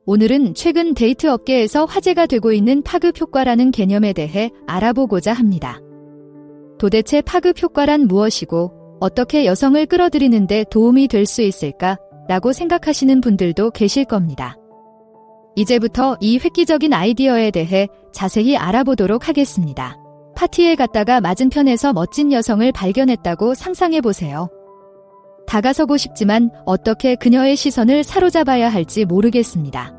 오늘은 최근 데이트 업계에서 화제가 되고 있는 파급 효과라는 개념에 대해 알아보고자 합니다. 도대체 파급 효과란 무엇이고 어떻게 여성을 끌어들이는 데 도움이 될 수 있을까? 라고 생각하시는 분들도 계실 겁니다. 이제부터 이 획기적인 아이디어에 대해 자세히 알아보도록 하겠습니다. 파티에 갔다가 맞은편에서 멋진 여성을 발견했다고 상상해보세요. 다가서고 싶지만 어떻게 그녀의 시선을 사로잡아야 할지 모르겠습니다.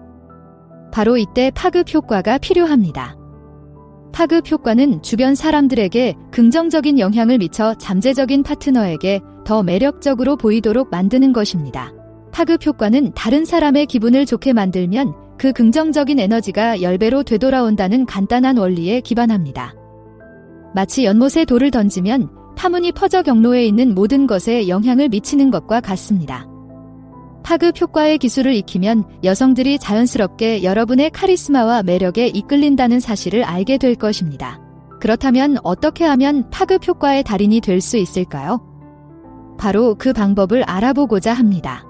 바로 이때 파급 효과가 필요합니다. 파급 효과는 주변 사람들에게 긍정적인 영향을 미쳐 잠재적인 파트너에게 더 매력적으로 보이도록 만드는 것입니다. 파급 효과는 다른 사람의 기분을 좋게 만들면 그 긍정적인 에너지가 10배로 되돌아온다는 간단한 원리에 기반합니다. 마치 연못에 돌을 던지면 파문이 퍼져 경로에 있는 모든 것에 영향을 미치는 것과 같습니다. 파급 효과의 기술을 익히면 여성들이 자연스럽게 여러분의 카리스마와 매력에 이끌린다는 사실을 알게 될 것입니다. 그렇다면 어떻게 하면 파급 효과의 달인이 될 수 있을까요? 바로 그 방법을 알아보고자 합니다.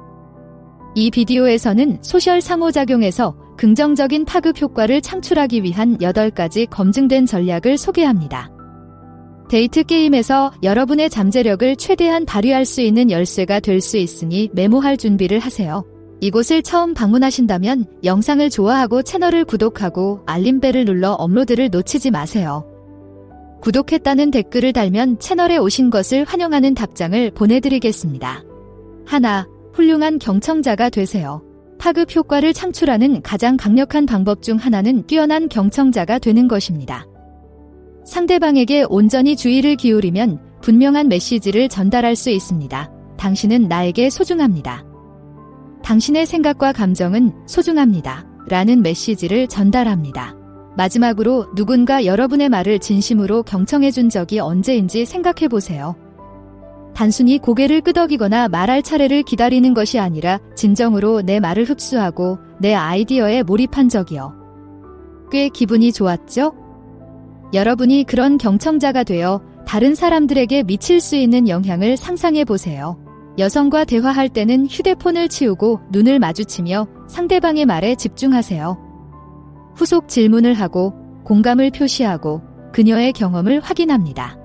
이 비디오에서는 소셜 상호작용에서 긍정적인 파급 효과를 창출하기 위한 8가지 검증된 전략을 소개합니다. 데이트 게임에서 여러분의 잠재력을 최대한 발휘할 수 있는 열쇠가 될 수 있으니 메모할 준비를 하세요. 이곳을 처음 방문하신다면 영상을 좋아하고 채널을 구독하고 알림벨을 눌러 업로드를 놓치지 마세요. 구독했다는 댓글을 달면 채널에 오신 것을 환영하는 답장을 보내드리겠습니다. 하나, 훌륭한 경청자가 되세요. 파급 효과를 창출하는 가장 강력한 방법 중 하나는 뛰어난 경청자가 되는 것입니다. 상대방에게 온전히 주의를 기울이면 분명한 메시지를 전달할 수 있습니다. 당신은 나에게 소중합니다. 당신의 생각과 감정은 소중합니다. 라는 메시지를 전달합니다. 마지막으로 누군가 여러분의 말을 진심으로 경청해 준 적이 언제인지 생각해 보세요. 단순히 고개를 끄덕이거나 말할 차례를 기다리는 것이 아니라 진정으로 내 말을 흡수하고 내 아이디어에 몰입한 적이요. 꽤 기분이 좋았죠? 여러분이 그런 경청자가 되어 다른 사람들에게 미칠 수 있는 영향을 상상해 보세요. 여성과 대화할 때는 휴대폰을 치우고 눈을 마주치며 상대방의 말에 집중하세요. 후속 질문을 하고 공감을 표시하고 그녀의 경험을 확인합니다.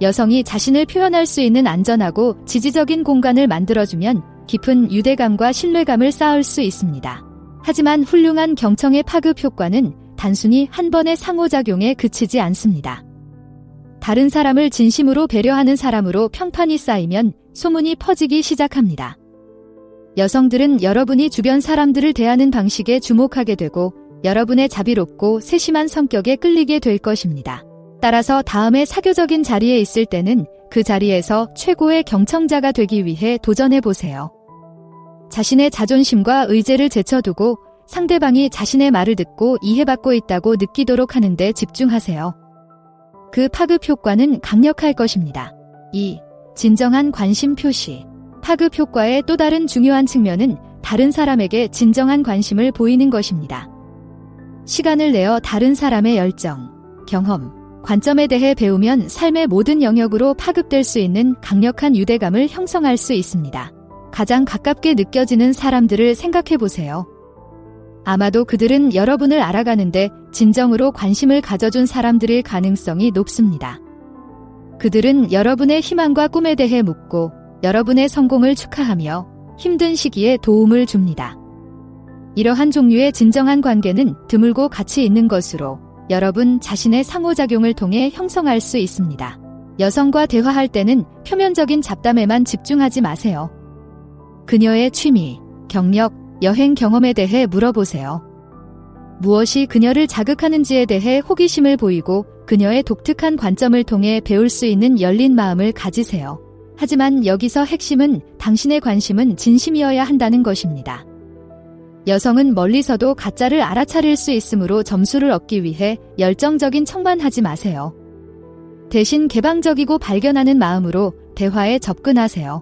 여성이 자신을 표현할 수 있는 안전하고 지지적인 공간을 만들어주면 깊은 유대감과 신뢰감을 쌓을 수 있습니다. 하지만 훌륭한 경청의 파급 효과는 단순히 한 번의 상호작용에 그치지 않습니다. 다른 사람을 진심으로 배려하는 사람으로 평판이 쌓이면 소문이 퍼지기 시작합니다. 여성들은 여러분이 주변 사람들을 대하는 방식에 주목하게 되고 여러분의 자비롭고 세심한 성격에 끌리게 될 것입니다. 따라서 다음에 사교적인 자리에 있을 때는 그 자리에서 최고의 경청자가 되기 위해 도전해보세요. 자신의 자존심과 의제를 제쳐두고 상대방이 자신의 말을 듣고 이해받고 있다고 느끼도록 하는 데 집중하세요. 그 파급 효과는 강력할 것입니다. 2. 진정한 관심 표시. 파급 효과의 또 다른 중요한 측면은 다른 사람에게 진정한 관심을 보이는 것입니다. 시간을 내어 다른 사람의 열정, 경험, 관점에 대해 배우면 삶의 모든 영역으로 파급될 수 있는 강력한 유대감을 형성할 수 있습니다. 가장 가깝게 느껴지는 사람들을 생각해 보세요. 아마도 그들은 여러분을 알아가는데 진정으로 관심을 가져준 사람들일 가능성이 높습니다. 그들은 여러분의 희망과 꿈에 대해 묻고 여러분의 성공을 축하하며 힘든 시기에 도움을 줍니다. 이러한 종류의 진정한 관계는 드물고 가치 있는 것으로 여러분 자신의 상호작용을 통해 형성할 수 있습니다. 여성과 대화할 때는 표면적인 잡담에만 집중하지 마세요. 그녀의 취미, 경력, 여행 경험에 대해 물어보세요. 무엇이 그녀를 자극하는지에 대해 호기심을 보이고 그녀의 독특한 관점을 통해 배울 수 있는 열린 마음을 가지세요. 하지만 여기서 핵심은 당신의 관심은 진심이어야 한다는 것입니다. 여성은 멀리서도 가짜를 알아차릴 수 있으므로 점수를 얻기 위해 열정적인 척만 하지 마세요. 대신 개방적이고 발견하는 마음으로 대화에 접근하세요.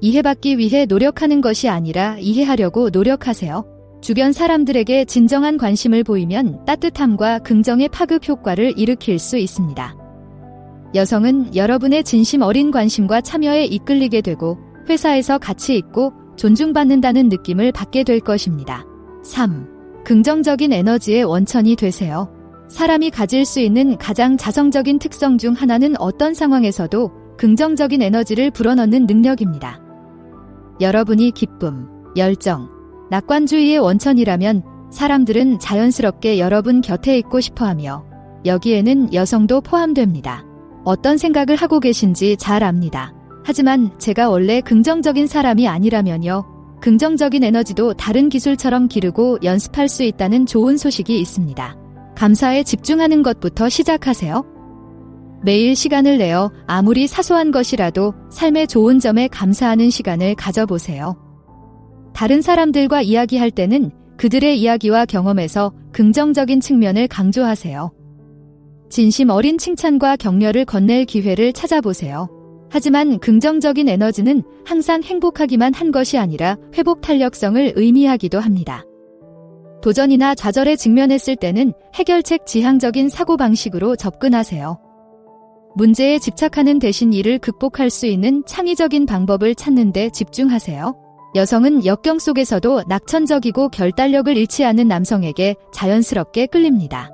이해받기 위해 노력하는 것이 아니라 이해하려고 노력하세요. 주변 사람들에게 진정한 관심을 보이면 따뜻함과 긍정의 파급 효과를 일으킬 수 있습니다. 여성은 여러분의 진심 어린 관심과 참여에 이끌리게 되고 회사에서 가치 있고 존중받는다는 느낌을 받게 될 것입니다. 3. 긍정적인 에너지의 원천이 되세요. 사람이 가질 수 있는 가장 자성적인 특성 중 하나는 어떤 상황에서도 긍정적인 에너지를 불어넣는 능력입니다. 여러분이 기쁨, 열정, 낙관주의의 원천이라면 사람들은 자연스럽게 여러분 곁에 있고 싶어하며 여기에는 여성도 포함됩니다. 어떤 생각을 하고 계신지 잘 압니다. 하지만 제가 원래 긍정적인 사람이 아니라면요. 긍정적인 에너지도 다른 기술처럼 기르고 연습할 수 있다는 좋은 소식이 있습니다. 감사에 집중하는 것부터 시작하세요. 매일 시간을 내어 아무리 사소한 것이라도 삶의 좋은 점에 감사하는 시간을 가져보세요. 다른 사람들과 이야기할 때는 그들의 이야기와 경험에서 긍정적인 측면을 강조하세요. 진심 어린 칭찬과 격려를 건넬 기회를 찾아보세요. 하지만 긍정적인 에너지는 항상 행복하기만 한 것이 아니라 회복 탄력성을 의미하기도 합니다. 도전이나 좌절에 직면했을 때는 해결책 지향적인 사고방식으로 접근하세요. 문제에 집착하는 대신 이를 극복할 수 있는 창의적인 방법을 찾는 데 집중하세요. 여성은 역경 속에서도 낙천적이고 결단력을 잃지 않는 남성에게 자연스럽게 끌립니다.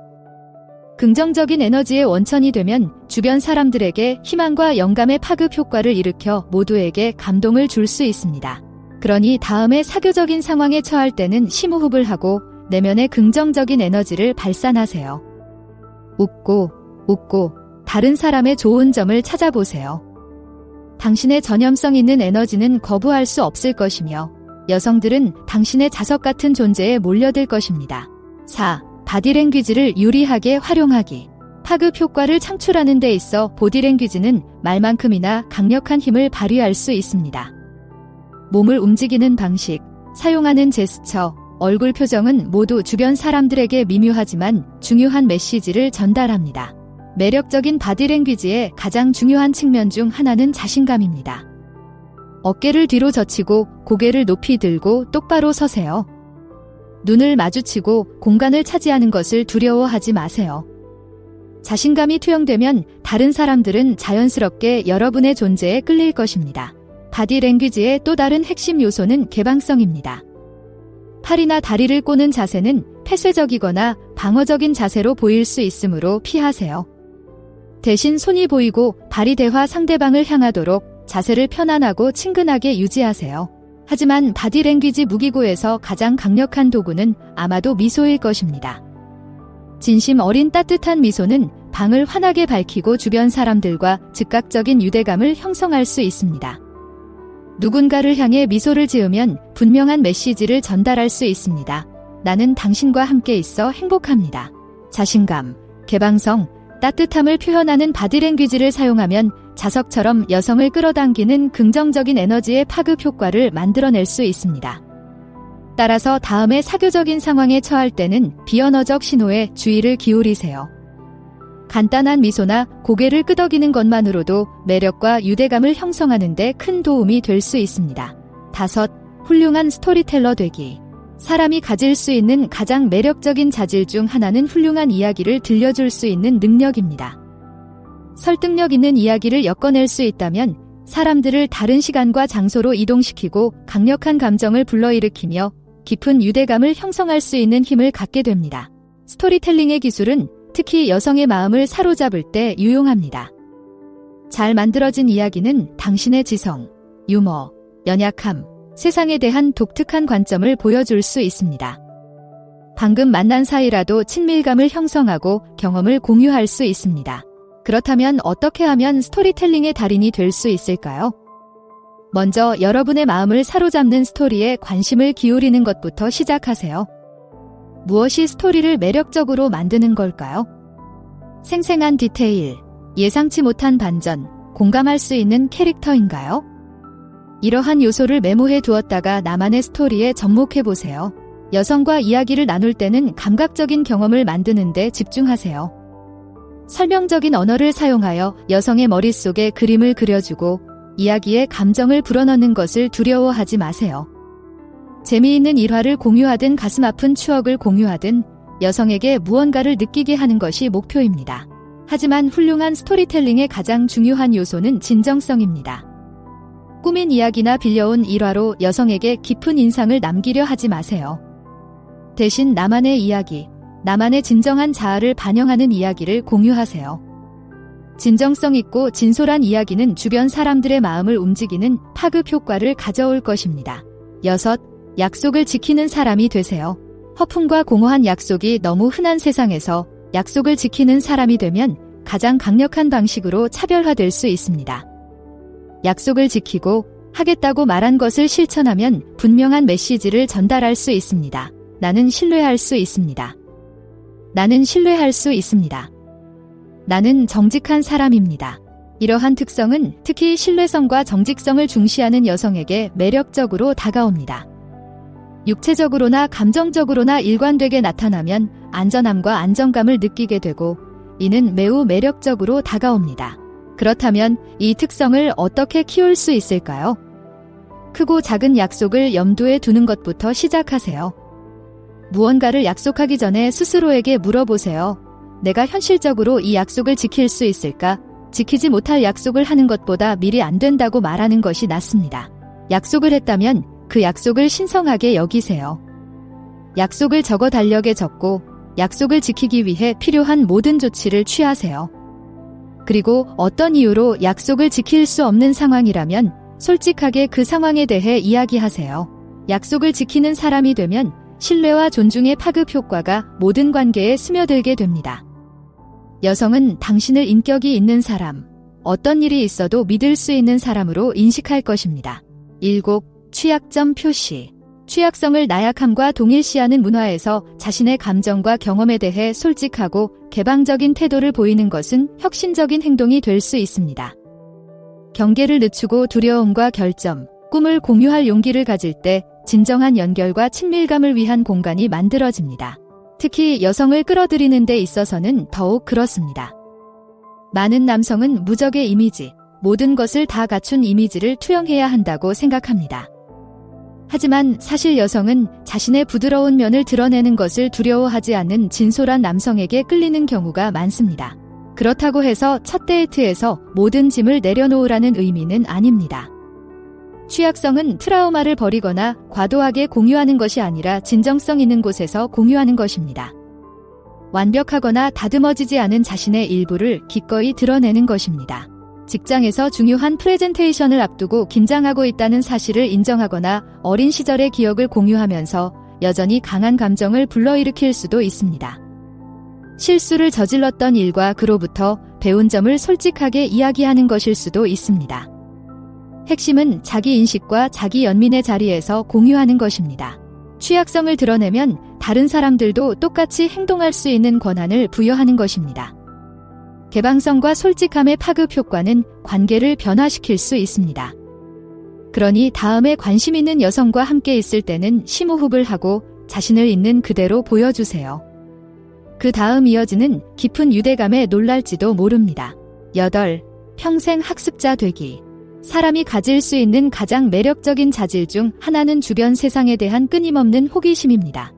긍정적인 에너지의 원천이 되면 주변 사람들에게 희망과 영감의 파급 효과를 일으켜 모두에게 감동을 줄 수 있습니다. 그러니 다음에 사교적인 상황에 처할 때는 심호흡을 하고 내면의 긍정적인 에너지를 발산하세요. 웃고 다른 사람의 좋은 점을 찾아보세요. 당신의 전염성 있는 에너지는 거부할 수 없을 것이며 여성들은 당신의 자석 같은 존재에 몰려들 것입니다. 4. 바디랭귀지를 유리하게 활용하기. 파급 효과를 창출하는 데 있어 보디랭귀지는 말만큼이나 강력한 힘을 발휘할 수 있습니다. 몸을 움직이는 방식, 사용하는 제스처, 얼굴 표정은 모두 주변 사람들에게 미묘하지만 중요한 메시지를 전달합니다. 매력적인 바디랭귀지의 가장 중요한 측면 중 하나는 자신감입니다. 어깨를 뒤로 젖히고 고개를 높이 들고 똑바로 서세요. 눈을 마주치고 공간을 차지하는 것을 두려워하지 마세요. 자신감이 투영되면 다른 사람들은 자연스럽게 여러분의 존재에 끌릴 것입니다. 바디랭귀지의 또 다른 핵심 요소는 개방성입니다. 팔이나 다리를 꼬는 자세는 폐쇄적이거나 방어적인 자세로 보일 수 있으므로 피하세요. 대신 손이 보이고 발이 대화 상대방을 향하도록 자세를 편안하고 친근하게 유지하세요. 하지만 바디랭귀지 무기고에서 가장 강력한 도구는 아마도 미소일 것입니다. 진심 어린 따뜻한 미소는 방을 환하게 밝히고 주변 사람들과 즉각적인 유대감을 형성할 수 있습니다. 누군가를 향해 미소를 지으면 분명한 메시지를 전달할 수 있습니다. 나는 당신과 함께 있어 행복합니다. 자신감, 개방성, 따뜻함을 표현하는 바디랭귀지를 사용하면 자석처럼 여성을 끌어당기는 긍정적인 에너지의 파급 효과를 만들어낼 수 있습니다. 따라서 다음에 사교적인 상황에 처할 때는 비언어적 신호에 주의를 기울이세요. 간단한 미소나 고개를 끄덕이는 것만으로도 매력과 유대감을 형성하는 데 큰 도움이 될 수 있습니다. 5. 훌륭한 스토리텔러 되기. 사람이 가질 수 있는 가장 매력적인 자질 중 하나는 훌륭한 이야기를 들려줄 수 있는 능력입니다. 설득력 있는 이야기를 엮어낼 수 있다면 사람들을 다른 시간과 장소로 이동시키고 강력한 감정을 불러일으키며 깊은 유대감을 형성할 수 있는 힘을 갖게 됩니다. 스토리텔링의 기술은 특히 여성의 마음을 사로잡을 때 유용합니다. 잘 만들어진 이야기는 당신의 지성, 유머, 연약함, 세상에 대한 독특한 관점을 보여줄 수 있습니다. 방금 만난 사이라도 친밀감을 형성하고 경험을 공유할 수 있습니다. 그렇다면 어떻게 하면 스토리텔링의 달인이 될 수 있을까요? 먼저 여러분의 마음을 사로잡는 스토리에 관심을 기울이는 것부터 시작하세요. 무엇이 스토리를 매력적으로 만드는 걸까요? 생생한 디테일, 예상치 못한 반전, 공감할 수 있는 캐릭터인가요? 이러한 요소를 메모해 두었다가 나만의 스토리에 접목해보세요. 여성과 이야기를 나눌 때는 감각적인 경험을 만드는 데 집중하세요. 설명적인 언어를 사용하여 여성의 머릿속에 그림을 그려주고 이야기에 감정을 불어넣는 것을 두려워하지 마세요. 재미있는 일화를 공유하든 가슴 아픈 추억을 공유하든 여성에게 무언가를 느끼게 하는 것이 목표입니다. 하지만 훌륭한 스토리텔링의 가장 중요한 요소는 진정성입니다. 꾸민 이야기나 빌려온 일화로 여성에게 깊은 인상을 남기려 하지 마세요. 대신 나만의 이야기, 나만의 진정한 자아를 반영하는 이야기를 공유하세요. 진정성 있고 진솔한 이야기는 주변 사람들의 마음을 움직이는 파급 효과를 가져올 것입니다. 6. 약속을 지키는 사람이 되세요. 허풍과 공허한 약속이 너무 흔한 세상에서 약속을 지키는 사람이 되면 가장 강력한 방식으로 차별화될 수 있습니다. 약속을 지키고 하겠다고 말한 것을 실천하면 분명한 메시지를 전달할 수 있습니다. 나는 신뢰할 수 있습니다. 나는 신뢰할 수 있습니다. 나는 정직한 사람입니다. 이러한 특성은 특히 신뢰성과 정직성을 중시하는 여성에게 매력적으로 다가옵니다. 육체적으로나 감정적으로나 일관되게 나타나면 안전함과 안정감을 느끼게 되고 이는 매우 매력적으로 다가옵니다. 그렇다면 이 특성을 어떻게 키울 수 있을까요? 크고 작은 약속을 염두에 두는 것부터 시작하세요. 무언가를 약속하기 전에 스스로에게 물어보세요. 내가 현실적으로 이 약속을 지킬 수 있을까? 지키지 못할 약속을 하는 것보다 미리 안 된다고 말하는 것이 낫습니다. 약속을 했다면 그 약속을 신성하게 여기세요. 약속을 적어 달력에 적고 약속을 지키기 위해 필요한 모든 조치를 취하세요. 그리고 어떤 이유로 약속을 지킬 수 없는 상황이라면 솔직하게 그 상황에 대해 이야기하세요. 약속을 지키는 사람이 되면 신뢰와 존중의 파급 효과가 모든 관계에 스며들게 됩니다. 여성은 당신을 인격이 있는 사람, 어떤 일이 있어도 믿을 수 있는 사람으로 인식할 것입니다. 7. 취약점 표시. 취약성을 나약함과 동일시하는 문화에서 자신의 감정과 경험에 대해 솔직하고 개방적인 태도를 보이는 것은 혁신적인 행동이 될 수 있습니다. 경계를 늦추고 두려움과 결점, 꿈을 공유할 용기를 가질 때 진정한 연결과 친밀감을 위한 공간이 만들어집니다. 특히 여성을 끌어들이는 데 있어서는 더욱 그렇습니다. 많은 남성은 무적의 이미지, 모든 것을 다 갖춘 이미지를 투영해야 한다고 생각합니다. 하지만 사실 여성은 자신의 부드러운 면을 드러내는 것을 두려워하지 않는 진솔한 남성에게 끌리는 경우가 많습니다. 그렇다고 해서 첫 데이트에서 모든 짐을 내려놓으라는 의미는 아닙니다. 취약성은 트라우마를 버리거나 과도하게 공유하는 것이 아니라 진정성 있는 곳에서 공유하는 것입니다. 완벽하거나 다듬어지지 않은 자신의 일부를 기꺼이 드러내는 것입니다. 직장에서 중요한 프레젠테이션을 앞두고 긴장하고 있다는 사실을 인정하거나 어린 시절의 기억을 공유하면서 여전히 강한 감정을 불러일으킬 수도 있습니다. 실수를 저질렀던 일과 그로부터 배운 점을 솔직하게 이야기하는 것일 수도 있습니다. 핵심은 자기 인식과 자기 연민의 자리에서 공유하는 것입니다. 취약성을 드러내면 다른 사람들도 똑같이 행동할 수 있는 권한을 부여하는 것입니다. 개방성과 솔직함의 파급 효과는 관계를 변화시킬 수 있습니다. 그러니 다음에 관심 있는 여성과 함께 있을 때는 심호흡을 하고 자신을 있는 그대로 보여주세요. 그 다음 이어지는 깊은 유대감에 놀랄지도 모릅니다. 8. 평생 학습자 되기. 사람이 가질 수 있는 가장 매력적인 자질 중 하나는 주변 세상에 대한 끊임없는 호기심입니다.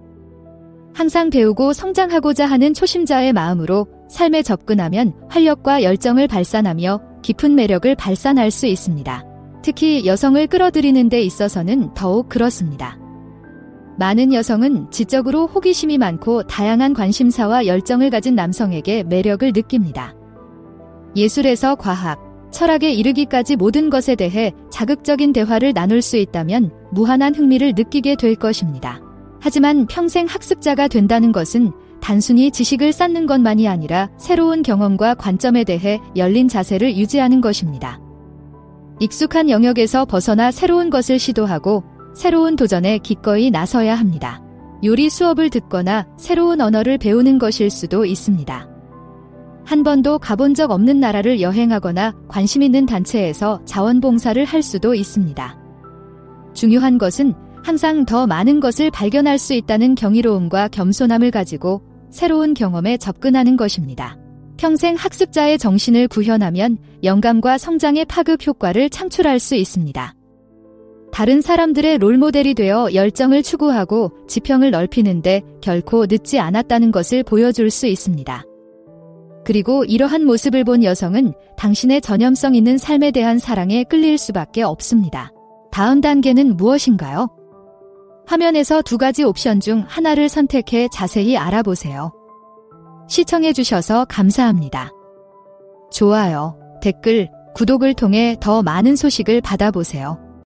항상 배우고 성장하고자 하는 초심자의 마음으로 삶에 접근하면 활력과 열정을 발산하며 깊은 매력을 발산할 수 있습니다. 특히 여성을 끌어들이는 데 있어서는 더욱 그렇습니다. 많은 여성은 지적으로 호기심이 많고 다양한 관심사와 열정을 가진 남성에게 매력을 느낍니다. 예술에서 과학, 철학에 이르기까지 모든 것에 대해 자극적인 대화를 나눌 수 있다면 무한한 흥미를 느끼게 될 것입니다. 하지만 평생 학습자가 된다는 것은 단순히 지식을 쌓는 것만이 아니라 새로운 경험과 관점에 대해 열린 자세를 유지하는 것입니다. 익숙한 영역에서 벗어나 새로운 것을 시도하고 새로운 도전에 기꺼이 나서야 합니다. 요리 수업을 듣거나 새로운 언어를 배우는 것일 수도 있습니다. 한 번도 가본 적 없는 나라를 여행하거나 관심 있는 단체에서 자원봉사를 할 수도 있습니다. 중요한 것은 항상 더 많은 것을 발견할 수 있다는 경이로움과 겸손함을 가지고 새로운 경험에 접근하는 것입니다. 평생 학습자의 정신을 구현하면 영감과 성장의 파급 효과를 창출할 수 있습니다. 다른 사람들의 롤모델이 되어 열정을 추구하고 지평을 넓히는데 결코 늦지 않았다는 것을 보여줄 수 있습니다. 그리고 이러한 모습을 본 여성은 당신의 전염성 있는 삶에 대한 사랑에 끌릴 수밖에 없습니다. 다음 단계는 무엇인가요? 화면에서 두 가지 옵션 중 하나를 선택해 자세히 알아보세요. 시청해주셔서 감사합니다. 좋아요, 댓글, 구독을 통해 더 많은 소식을 받아보세요.